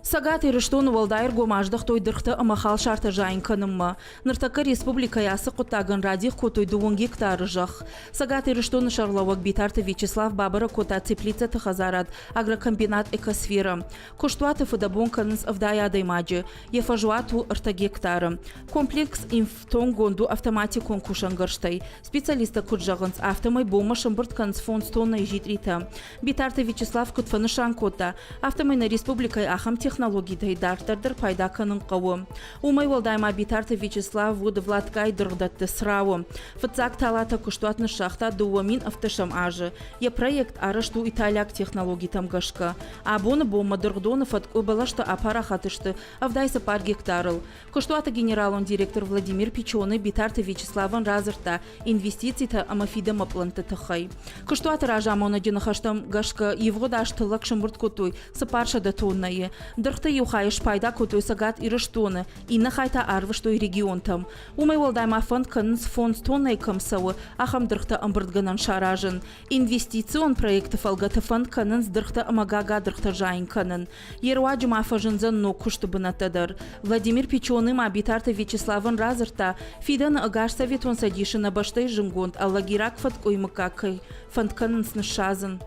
Сагат ирыштон валдайр гомаждық тойдырқты амахал шарты жайын канымма. Ныртакы республика ясы құттағын радих көтойды 10 гектары жақ. Сагат ирыштон шарлауак битарты Вячеслав Бабара кота теплица тахазарат агрокомбинат экосфера. Куштуаты фудабон каныс авдаядай маджи. Ефажуату ырта гектары. Комплекс инфтон гонду автоматикон кушангарштай. Специалиста куджағынс автомай бома шымбырт каныс фонд стонна ижитрита. Битарты Вячеслав кутфаны шанкота. Автомай на республикай ахам технологидай дартардыр пайда канын қауы. Умай валдайма битарты Вячеслав вуды владкай дырғдатты сырауы. Фыцак талата куштуатны шахта дуамин автошам ажы. Я проект арышту италияк технологий тамгашка. Абоны бома дырғдоны фатку балашты апара хатышты авдайсы пар гектарыл. Куштуаты генералон директор Владимир Печоны битарты Вячеславын разырта инвестицийта амафида мапланты тахай. Куштуаты ражамона динахаштам гашка евгодашты лакшымбырт котуй сыпарша да тоннайы. Дырхты юхайш пайда көтой сагат ирыштоны, инна хайта арвыштой регионтам. Умай валдайма фонд канынс фонд тоннай камсауы, ахам дырхты амбырдганан шаражын. Инвестицион проекты фалгаты фонд канынс дырхты амагага дырхты жайын канын. Еруаджы мафажынзан но кушты бынатыдыр. Владимир Печоны ма битарты Вячеславын разырта, фиданы агаш советон садишына баштай жынгонд, аллагирак фонд оймыкакай, фонд канынс нышазын.